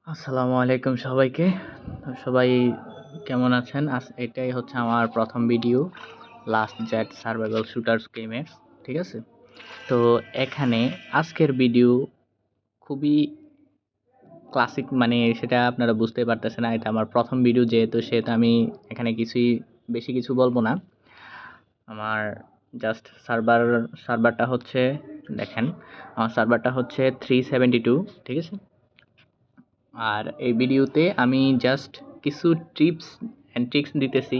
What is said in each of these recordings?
আসসালামু আলাইকুম সবাইকে। সবাই কেমন আছেন? এটাই হচ্ছে আমার প্রথম ভিডিও লাস্ট জেট সার্ভাইভাল শুটারস গেমের। ঠিক আছে? তো এখানে আজকের ভিডিও খুবই ক্লাসিক, মানে সেটা আপনারা বুঝতেই পারতেছেন না। এটা আমার প্রথম ভিডিও যেহেতু সেহেতু আমি এখানে বেশি কিছু বলবো না। আমার জাস্ট সার্ভারটা হচ্ছে, দেখেন আমার সার্ভারটা হচ্ছে 372, ঠিক আছে? আর এই ভিডিওতে আমি জাস্ট কিছু টিপস অ্যান্ড ট্রিক্স দিতেছি,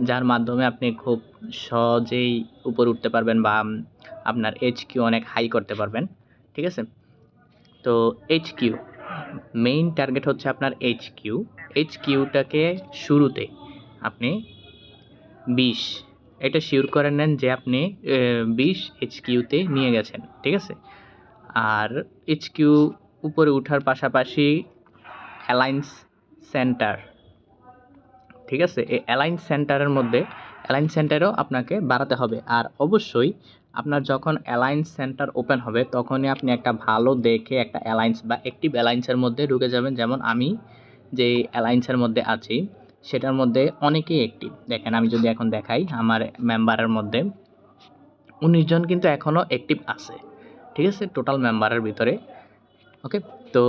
যার মাধ্যমে আপনি খুব সহজেই উপরে উঠতে পারবেন বা আপনার এইচকিউ অনেক হাই করতে পারবেন। ঠিক আছে? তো এইচকিউ মেইন টার্গেট হচ্ছে আপনার এইচকিউটাকে শুরুতে আপনি 20 এটা শিওর করে নেন যে আপনি 20 এইচকিউতে নিয়ে গেছেন। ঠিক আছে? আর এইচকিউ উপরে উঠার পাশাপাশি অ্যালায়েন্স সেন্টার, ঠিক আছে? এই অ্যালায়েন্স সেন্টারেও আপনাকে বাড়াতে হবে। আর অবশ্যই আপনার যখন অ্যালায়েন্স সেন্টার ওপেন হবে তখনই আপনি একটা ভালো দেখে একটা অ্যালায়েন্স বা অ্যাক্টিভ অ্যালায়েন্সের মধ্যে ঢুকে যাবেন। যেমন আমি যে অ্যালায়েন্সের মধ্যে আছি সেটার মধ্যে অনেকেই অ্যাক্টিভ। দেখেন আমি যদি এখন দেখাই আমার মেম্বারের মধ্যে 19 জন কিন্তু এখনও অ্যাক্টিভ আছে। ঠিক আছে? টোটাল মেম্বারের ভিতরে। ওকে? তো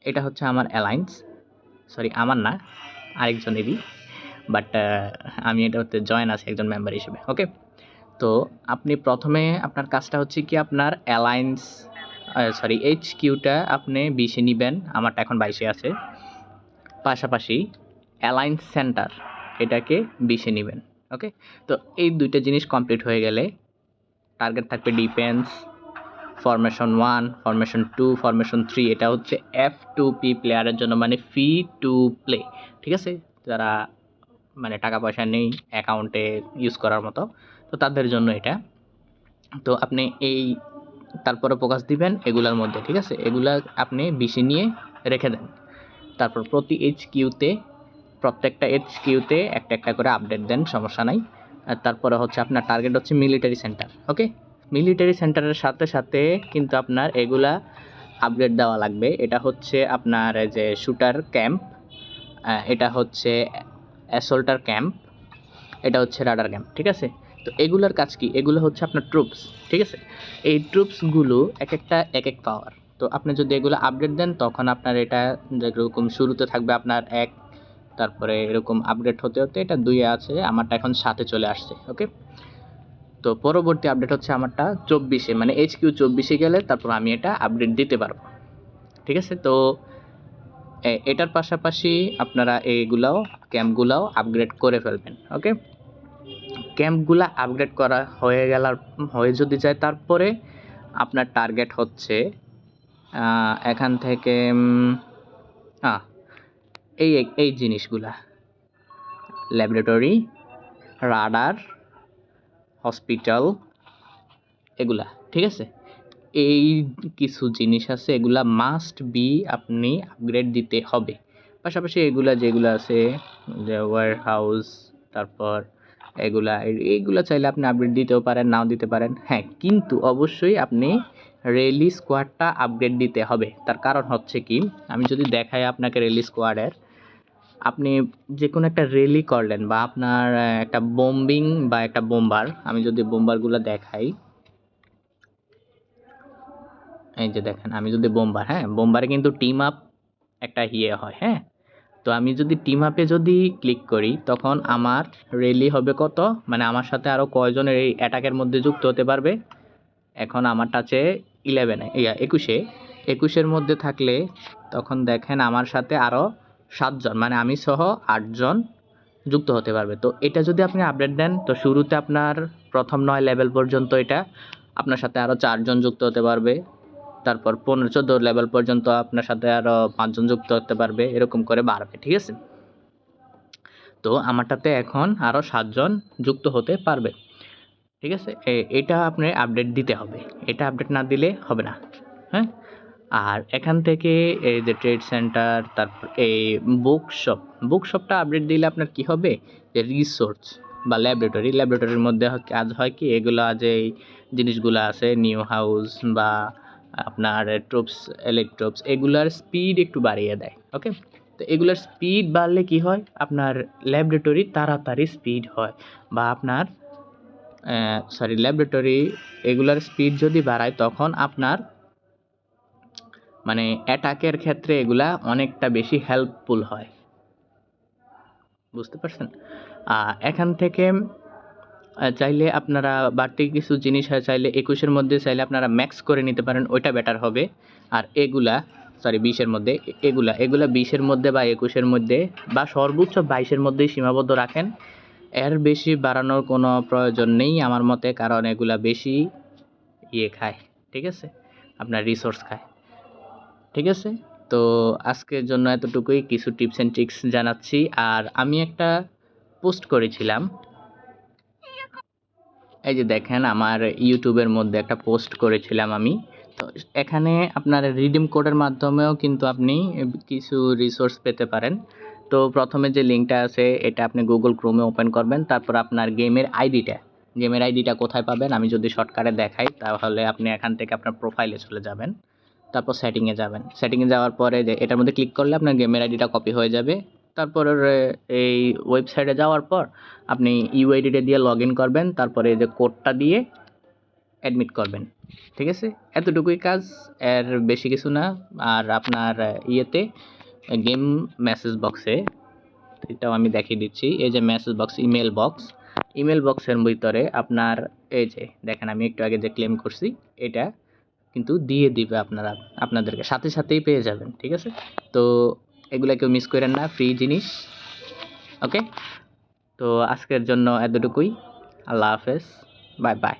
এটা হচ্ছে আমার অ্যালায়েন্স, সরি আমার না, আরেকজনেরই, বাট আমি এটাতে জয়েন আছি একজন মেম্বার হিসেবে। ওকে? তো আপনি প্রথমে আপনার কাজটা হচ্ছে কি আপনার অ্যালায়েন্স এইচকিউটা আপনি 20-এ নিবেন, আমারটা এখন 22-এ আছে। পাশাপাশি অ্যালায়েন্স সেন্টার এটাকে 20-এ নিবেন। ওকে? তো এই দুইটা জিনিস কমপ্লিট হয়ে গেলে টার্গেট থাকবে ডিফেন্স, ফরমেশন 1, ফরমেশন 2, ফরমেশন 3। এটা হচ্ছে F2P প্লেয়ারের জন্য, মানে ফ্রি টু প্লে। ঠিক আছে? যারা মানে টাকা পয়সা নেই অ্যাকাউন্টে ইউজ করার মতো, তো তাদের জন্য এটা। তো আপনি তারপরে ফোকাস দিবেন এগুলার মধ্যে। ঠিক আছে? এগুলা আপনি 20-এ নিয়ে রেখে দেন। তারপর প্রত্যেকটা এইচকিউতে একটা একটা করে আপডেট দেন, সমস্যা নাই। আর তারপরে হচ্ছে আপনার টার্গেট হচ্ছে মিলিটারি সেন্টার। ওকে? মিলিটারি সেন্টারের সাথে সাথে কিন্তু আপনার এগুলা আপগ্রেড দেওয়া লাগবে। এটা হচ্ছে আপনার যে শুটার ক্যাম্প, এটা হচ্ছে অ্যাসল্টার ক্যাম্প, এটা হচ্ছে রাডার ক্যাম্প। ঠিক আছে? তো এগুলার কাজ কি? এগুলো হচ্ছে আপনার ট্রুপস। ঠিক আছে? এই ট্রুপসগুলো এক একটা এক এক পাওয়ার। তো আপনি যদি এগুলো আপডেট দেন তখন আপনার এটা যেরকম শুরুতে থাকবে আপনার 1, তারপরে এরকম আপডেট হতে হতে এটা 2-এ আছে, আমারটা এখন 7-এ চলে আসছে। ওকে? তো পরবর্তী আপডেট হচ্ছে আমারটা 24-এ, মানে এইচকিউ 24-এ গেলে তারপর আমি এটা আপডেট দিতে পারবো। ঠিক আছে? তো এটার পাশাপাশি আপনারা ক্যাম্পগুলাও আপগ্রেড করে ফেলবেন। ওকে? ক্যাম্পগুলা আপগ্রেড করা হয়ে যদি যায় তারপরে আপনার টার্গেট হচ্ছে এখান থেকে এই জিনিসগুলা, ল্যাবরেটরি, রাডার, হসপিটাল, এগুলা। ঠিক আছে? এই কিছু জিনিস আছে, এগুলা মাস্ট বি আপনি আপগ্রেড দিতে হবে। পাশাপাশি যেগুলো আছে যে ওয়্যার হাউস, তারপর এইগুলা চাইলে আপনি আপগ্রেড দিতেও পারেন, নাও দিতে পারেন। হ্যাঁ, কিন্তু অবশ্যই আপনি রেলি স্কোয়াডটা আপগ্রেড দিতে হবে। তার কারণ হচ্ছে কি, আমি যদি দেখাই আপনাকে রেলি স্কোয়াডের, আপনি যে কোনো একটা রেলি করলেন বা আপনার একটা বম্বিং বা একটা বোম্বার, আমি যদি বোম্বারগুলো দেখাই, এই যে দেখেন আমি যদি বোম্বারে কিন্তু টিম আপ একটা হয়। হ্যাঁ? তো আমি যদি টিম আপে যদি ক্লিক করি তখন আমার রেলি হবে কত, মানে আমার সাথে আরও কয়জনের এই অ্যাটাকের মধ্যে যুক্ত হতে পারবে। এখন আমারটা আছে 21-এর মধ্যে থাকলে তখন দেখেন আমার সাথে আরও 7 জন, মানে আমি সহ 8 জন যুক্ত হতে পারবে। তো এটা যদি আপনি আপডেট দেন তো শুরুতে আপনার প্রথম 9 লেভেল পর্যন্ত এটা আপনার সাথে আরও 4 জন যুক্ত হতে পারবে। তারপর 15-14 লেভেল পর্যন্ত আপনার সাথে আরও 5 জন যুক্ত হতে পারবে, এরকম করে বাড়বে। ঠিক আছে? তো আমারটাতে এখন আরও 7 জন যুক্ত হতে পারবে। ঠিক আছে? এটা আপনি আপডেট দিতে হবে, এটা আপডেট না দিলে হবে না। হ্যাঁ? আর এখান থেকে এই যে ট্রেড সেন্টার, তারপর এই বুকশপটা আপডেট দিলে আপনার কি হবে, যে রিসোর্স বা ল্যাবরেটরির মধ্যে কাজ হয় কি, এগুলো যে এই জিনিসগুলো আছে নিউ হাউস বা আপনার ট্রুপস, এলিট ট্রুপস এগুলার স্পিড একটু বাড়িয়ে দেয়। ওকে, তো এগুলার স্পিড বাড়লে কি হয়, আপনার ল্যাবরেটরি তাড়াতাড়ি স্পিড হয়, বা আপনার ল্যাবরেটরি এগুলার স্পিড যদি বাড়ায় তখন আপনার মানে অ্যাটাকের ক্ষেত্রে এগুলা অনেকটা বেশি হেল্পফুল হয়। বুঝতে পারছেন? এখান থেকে চাইলে আপনারা বাড়তি কিছু জিনিস হয়, চাইলে 21-এর মধ্যে চাইলে আপনারা ম্যাক্স করে নিতে পারেন, ওইটা বেটার হবে। আর এগুলা 20-এর মধ্যে, এগুলা 20-এর মধ্যে বা 21-এর মধ্যে বা সর্বোচ্চ 22-এর মধ্যেই সীমাবদ্ধ রাখেন। এর বেশি বাড়ানোর কোনো প্রয়োজন নেই আমার মতে, কারণ এগুলা বেশি খায়, ঠিক আছে? আপনার রিসোর্স খায়, ঠিক আছে? তো আজকের জন্য এতটুকুই, কিছু টিপস অ্যান্ড ট্রিক্স জানাচ্ছি। আর আমি একটা পোস্ট করেছিলাম, এই যে দেখেন আমার ইউটিউবের মধ্যে একটা পোস্ট করেছিলাম আমি। তো এখানে আপনার রিডিম কোডের মাধ্যমেও কিন্তু আপনি কিছু রিসোর্স পেতে পারেন। তো প্রথমে যে লিঙ্কটা আছে এটা আপনি গুগল ক্রোমে ওপেন করবেন, তারপর আপনার গেমের আইডিটা কোথায় পাবেন আমি যদি শর্টকাটে দেখাই, তাহলে আপনি এখান থেকে আপনার প্রোফাইলে চলে যাবেন, তারপর সেটিংয়ে যাবেন। সেটিংয়ে যাওয়ার পরে যে এটার মধ্যে ক্লিক করলে আপনার গেমের আইডিটা কপি হয়ে যাবে। তারপর এই ওয়েবসাইটে যাওয়ার পর আপনি ইউআইডিটা দিয়ে লগ ইন করবেন, তারপরে এই যে কোডটা দিয়ে অ্যাডমিট করবেন, ঠিক আছে? এতটুকুই কাজ, এর বেশি কিছু না। আর আপনার ইয়েতে গেম মেসেজ বক্সে, এটাও আমি দেখিয়ে দিচ্ছি, এই যে মেসেজ বক্স, ইমেল বক্সের ভিতরে আপনার এই যে দেখেন আমি একটু আগে যে ক্লেম করছি এটা কিন্তু দিয়ে দিবে আপনাদেরকে, সাথে সাথেই পেয়ে যাবেন, ঠিক আছে? তো এগুলা কেউ মিস করেন না, ফ্রি জিনিস। ওকে, তো আজকের জন্য এতটুকুই। আল্লাহ হাফেজ, বাই বাই।